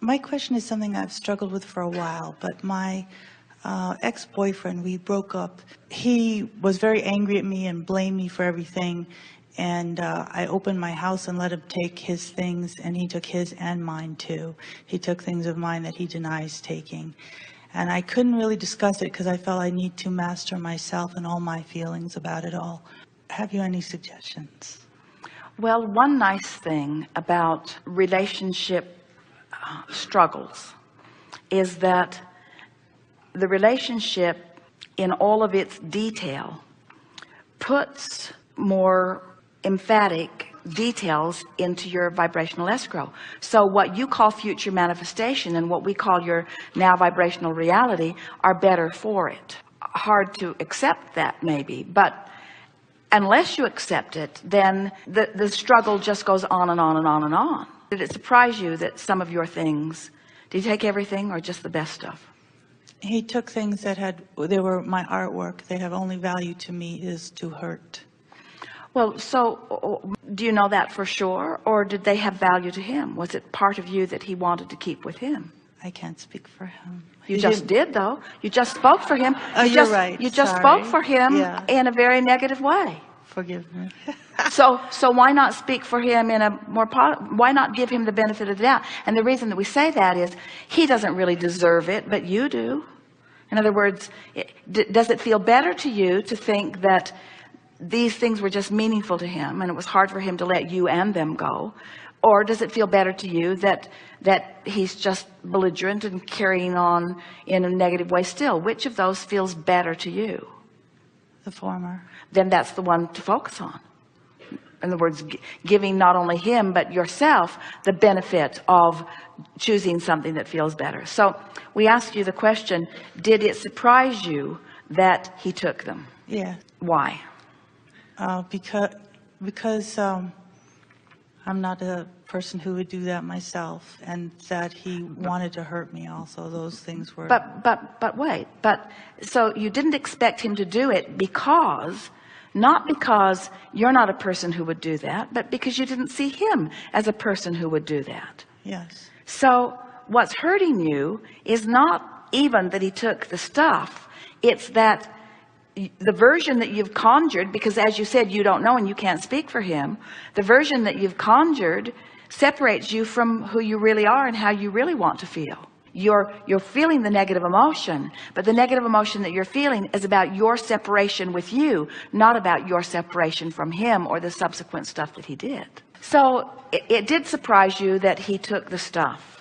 My question is something I've struggled with for a while, but my ex-boyfriend, we broke up. He was very angry at me and blamed me for everything, and I opened my house and let him take his things, and he took his and mine too. He took things of mine that he denies taking. And I couldn't really discuss it because I felt I need to master myself and all my feelings about it all. Have you any suggestions? Well, one nice thing about relationship struggles is that the relationship in all of its detail puts more emphatic details into your vibrational escrow. So what you call future manifestation and what we call your now vibrational reality are better for it. Hard to accept that maybe, but unless you accept it, then the struggle just goes on and on and on and on. Did it surprise you that some of your things, did he take everything or just the best stuff? He took things that they were my artwork. They have only value to me is to hurt. Well, so do you know that for sure, or did they have value to him? Was it part of you that he wanted to keep with him? I can't speak for him. You just did, though. You just spoke for him. You're right. You just spoke for him in a very negative way. Forgive me. So why not speak for him in a more why not give him the benefit of the doubt? And the reason that we say that is he doesn't really deserve it, but you do. In other words, does it feel better to you to think that these things were just meaningful to him and it was hard for him to let you and them go? Or does it feel better to you that he's just belligerent and carrying on in a negative way still? Which of those feels better to you? The former. Then that's the one to focus on. In other words, giving not only him but yourself the benefit of choosing something that feels better. So we ask you the question, did it surprise you that he took them? Yeah. Why? Because I'm not a person who would do that myself, and that he wanted to hurt me also. Those things were... But wait, so you didn't expect him to do it because, not because you're not a person who would do that, but because you didn't see him as a person who would do that. Yes. So what's hurting you is not even that he took the stuff, it's that the version that you've conjured, because as you said, you don't know and you can't speak for him, the version that you've conjured separates you from who you really are and how you really want to feel. You're feeling the negative emotion, but the negative emotion that you're feeling is about your separation with you, not about your separation from him or the subsequent stuff that he did. So it did surprise you that he took the stuff.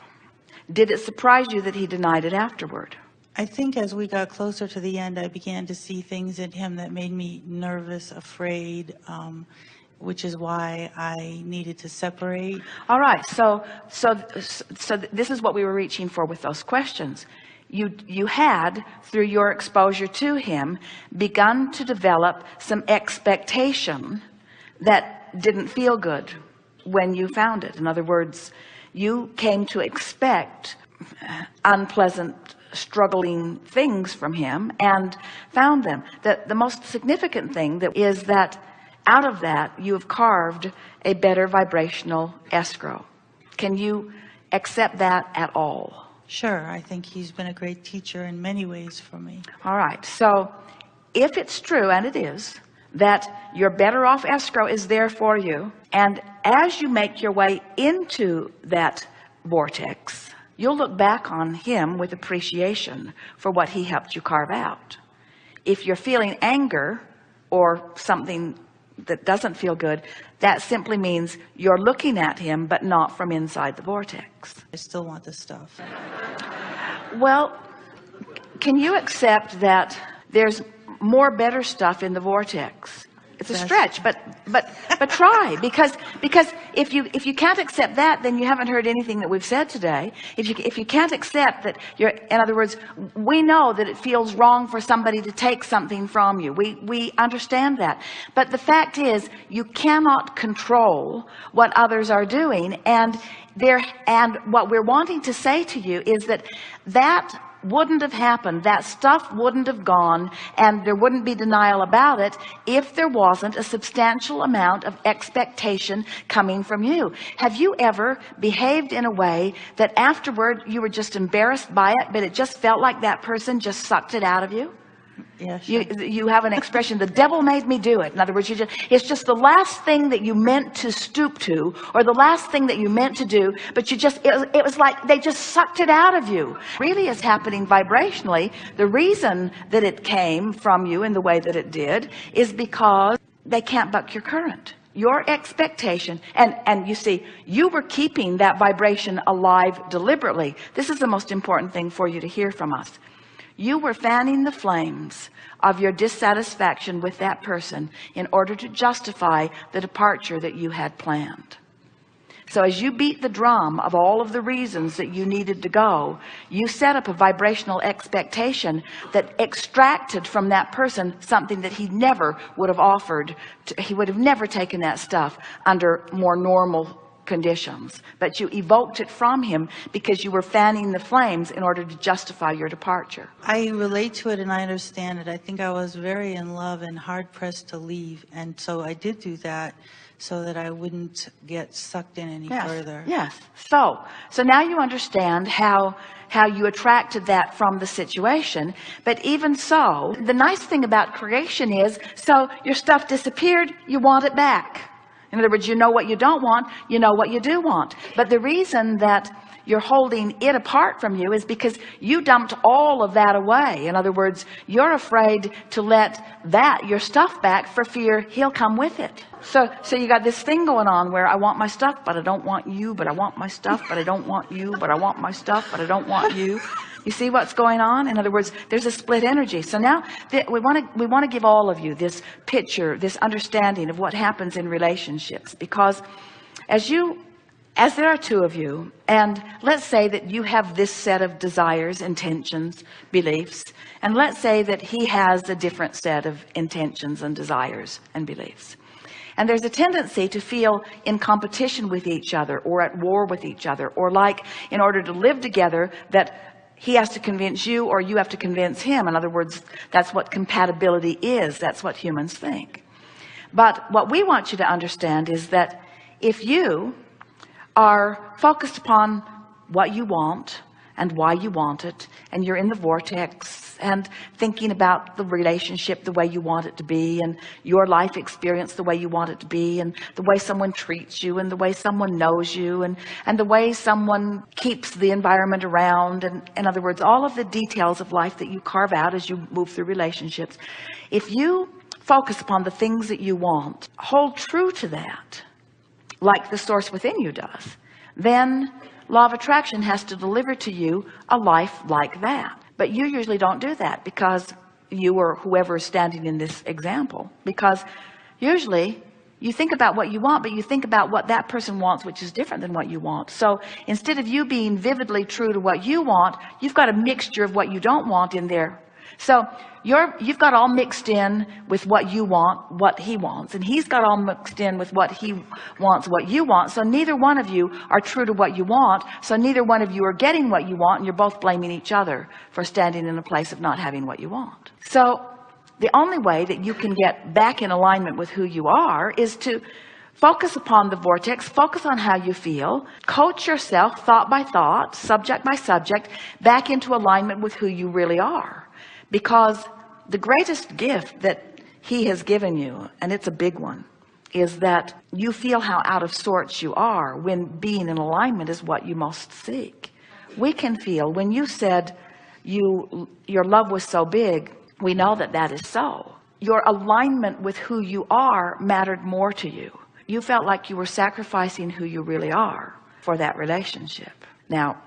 Did it surprise you that he denied it afterward? I think as we got closer to the end, I began to see things in him that made me nervous, afraid, which is why I needed to separate. All right, so this is what we were reaching for with those questions. You had, through your exposure to him, begun to develop some expectation that didn't feel good when you found it. In other words, you came to expect unpleasant, struggling things from him and found them. The most significant thing is that out of that you have carved a better vibrational escrow. Can you accept that at all? Sure. I think he's been a great teacher in many ways for me. All right, so if it's true, and it is, that your better off escrow is there for you, and as you make your way into that vortex, you'll look back on him with appreciation for what he helped you carve out. If you're feeling anger or something that doesn't feel good, that simply means you're looking at him, but not from inside the vortex. I still want the stuff. Well, can you accept that there's more better stuff in the vortex? It's a stretch, but try, because if you can't accept that, then you haven't heard anything that we've said today. If you can't accept that in other words, we know that it feels wrong for somebody to take something from you. We understand that, but the fact is, you cannot control what others are doing, and what we're wanting to say to you is that wouldn't have happened. That stuff wouldn't have gone, and there wouldn't be denial about it if there wasn't a substantial amount of expectation coming from you. Have you ever behaved in a way that afterward you were just embarrassed by it, but it just felt like that person just sucked it out of you? Yes. You have an expression, the devil made me do it. In other words, it's just the last thing that you meant to stoop to, or the last thing that you meant to do, but it was like they just sucked it out of you. Really is happening vibrationally. The reason that it came from you in the way that it did is because they can't buck your current. Your expectation, and you see, you were keeping that vibration alive deliberately. This is the most important thing for you to hear from us. You were fanning the flames of your dissatisfaction with that person in order to justify the departure that you had planned. So as you beat the drum of all of the reasons that you needed to go, you set up a vibrational expectation that extracted from that person something that he never would have offered. He would have never taken that stuff under more normal conditions, but you evoked it from him because you were fanning the flames in order to justify your departure. I relate to it and I understand it. I think I was very in love and hard pressed to leave, and so I did do that so that I wouldn't get sucked in any further. Yes. So now you understand how you attracted that from the situation. But even so, the nice thing about creation is, so your stuff disappeared, you want it back. In other words, you know what you don't want, you know what you do want. But the reason that you're holding it apart from you is because you dumped all of that away. In other words, you're afraid to let your stuff back for fear he'll come with it. So you got this thing going on where I want my stuff, but I don't want you, but I want my stuff, but I don't want you, but I want my stuff, but I don't want you. You see what's going on? In other words, there's a split energy. So now we want to give all of you this picture, this understanding of what happens in relationships, because as there are two of you, and let's say that you have this set of desires, intentions, beliefs, and let's say that he has a different set of intentions and desires and beliefs. And there's a tendency to feel in competition with each other, or at war with each other, or like in order to live together that he has to convince you or you have to convince him. In other words, that's what compatibility is. That's what humans think. But what we want you to understand is that if you are focused upon what you want and why you want it, and you're in the vortex and thinking about the relationship the way you want it to be, and your life experience the way you want it to be, and the way someone treats you, and the way someone knows you, and the way someone keeps the environment around, and in other words, all of the details of life that you carve out as you move through relationships, if you focus upon the things that you want, hold true to that, like the source within you does, then law of attraction has to deliver to you a life like that. But you usually don't do that, because you or whoever is standing in this example, because usually you think about what you want, but you think about what that person wants, which is different than what you want. So instead of you being vividly true to what you want, you've got a mixture of what you don't want in there. So you've got all mixed in with what you want, what he wants, and he's got all mixed in with what he wants, what you want. So neither one of you are true to what you want. So neither one of you are getting what you want, and you're both blaming each other for standing in a place of not having what you want. So the only way that you can get back in alignment with who you are is to focus upon the vortex, focus on how you feel, coach yourself thought by thought, subject by subject, back into alignment with who you really are. Because the greatest gift that he has given you, and it's a big one, is that you feel how out of sorts you are when being in alignment is what you most seek. We can feel, when you said your love was so big, we know that that is so. Your alignment with who you are mattered more to you. You felt like you were sacrificing who you really are for that relationship. Now,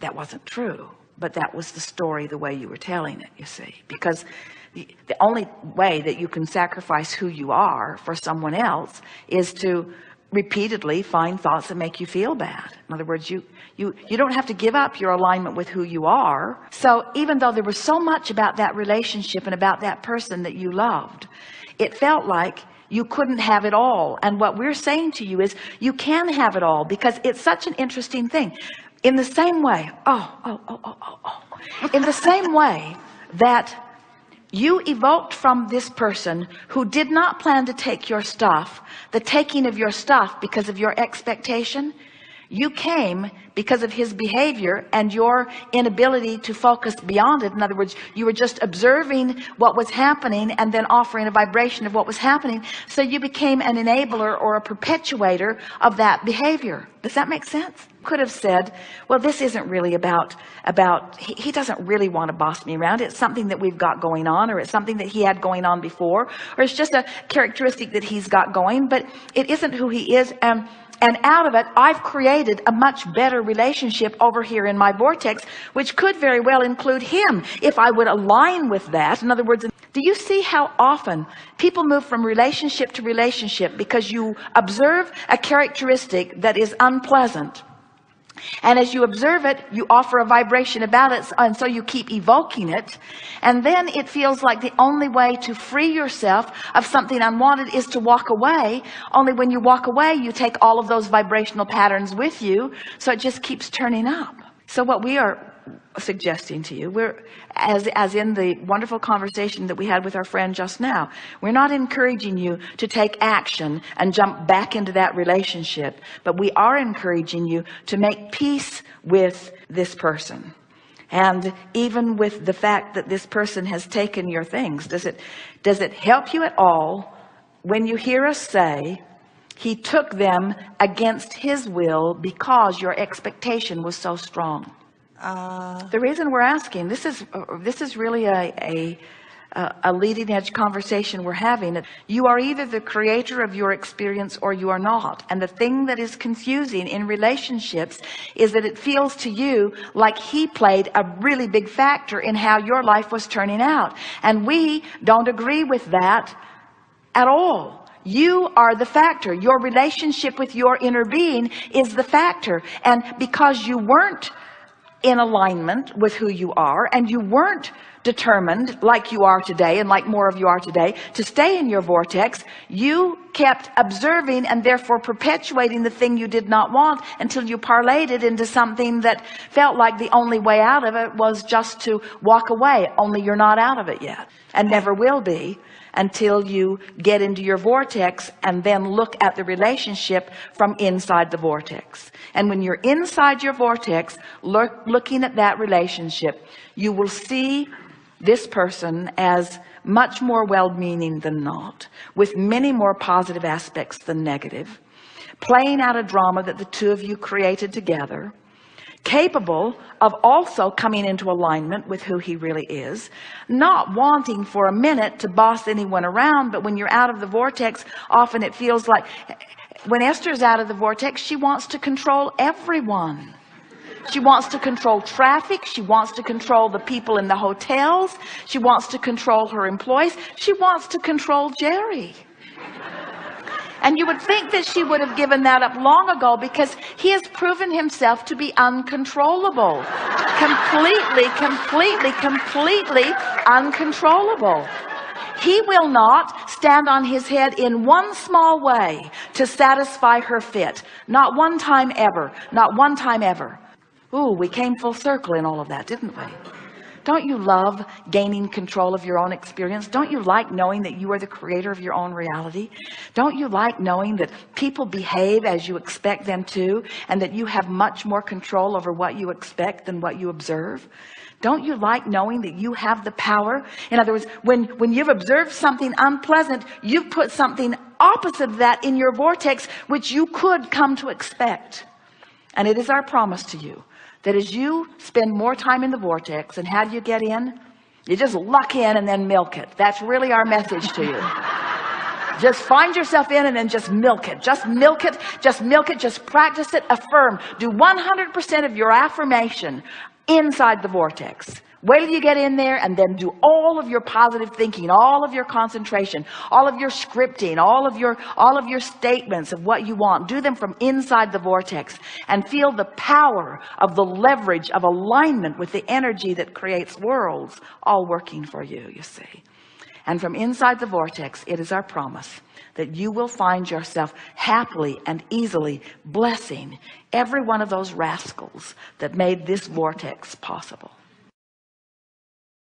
that wasn't true. But that was the story, the way you were telling it, you see. Because the only way that you can sacrifice who you are for someone else is to repeatedly find thoughts that make you feel bad. In other words, you don't have to give up your alignment with who you are. So even though there was so much about that relationship and about that person that you loved, it felt like you couldn't have it all. And what we're saying to you is you can have it all, because it's such an interesting thing. In the same way, In the same way that you evoked from this person who did not plan to take your stuff, the taking of your stuff because of your expectation, you came because of his behavior and your inability to focus beyond it. In other words, you were just observing what was happening and then offering a vibration of what was happening. So you became an enabler or a perpetuator of that behavior. Does that make sense? Could have said, well, this isn't really about he doesn't really want to boss me around. It's something that we've got going on, or it's something that he had going on before, or it's just a characteristic that he's got going, but it isn't who he is. And out of it, I've created a much better relationship over here in my vortex, which could very well include him if I would align with that. In other words, do you see how often people move from relationship to relationship because you observe a characteristic that is unpleasant? And as you observe it, you offer a vibration about it, and so you keep evoking it. And then it feels like the only way to free yourself of something unwanted is to walk away. Only when you walk away, you take all of those vibrational patterns with you, so it just keeps turning up. So what we are suggesting to you, we're as in the wonderful conversation that we had with our friend just now, we're not encouraging you to take action and jump back into that relationship, but we are encouraging you to make peace with this person. And even with the fact that this person has taken your things, does it help you at all when you hear us say he took them against his will because your expectation was so strong? The reason we're asking, this is really a leading edge conversation we're having. You are either the creator of your experience or you are not. And the thing that is confusing in relationships is that it feels to you like he played a really big factor in how your life was turning out. And we don't agree with that at all. You are the factor. Your relationship with your inner being is the factor. And because you weren't in alignment with who you are, and you weren't determined like you are today, and like more of you are today, to stay in your vortex, you kept observing and therefore perpetuating the thing you did not want until you parlayed it into something that felt like the only way out of it was just to walk away. Only you're not out of it yet, and never will be until you get into your vortex and then look at the relationship from inside the vortex. And when you're inside your vortex, looking at that relationship, you will see this person as much more well-meaning than not, with many more positive aspects than negative, playing out a drama that the two of you created together, capable of also coming into alignment with who he really is, not wanting for a minute to boss anyone around. But when you're out of the vortex, often it feels like when Esther's out of the vortex, she wants to control everyone. She wants to control traffic. She wants to control the people in the hotels. She wants to control her employees. She wants to control Jerry. And you would think that she would have given that up long ago, because he has proven himself to be uncontrollable. Completely uncontrollable. He will not stand on his head in one small way to satisfy her fit. Not one time ever. Not one time ever. Ooh, we came full circle in all of that, didn't we? Don't you love gaining control of your own experience? Don't you like knowing that you are the creator of your own reality? Don't you like knowing that people behave as you expect them to, and that you have much more control over what you expect than what you observe? Don't you like knowing that you have the power? In other words, when you've observed something unpleasant, you've put something opposite of that in your vortex, which you could come to expect. And it is our promise to you that as you spend more time in the vortex, and how do you get in? You just luck in and then milk it. That's really our message to you. Just find yourself in and then just milk it. Just milk it. Just milk it. Just practice it. Affirm. Do 100% of your affirmation inside the vortex. Wait till you get in there, and then do all of your positive thinking, all of your concentration, all of your scripting, all of your statements of what you want. Do them from inside the vortex, and feel the power of the leverage of alignment with the energy that creates worlds, all working for you, you see. And from inside the vortex, it is our promise that you will find yourself happily and easily blessing every one of those rascals that made this vortex possible.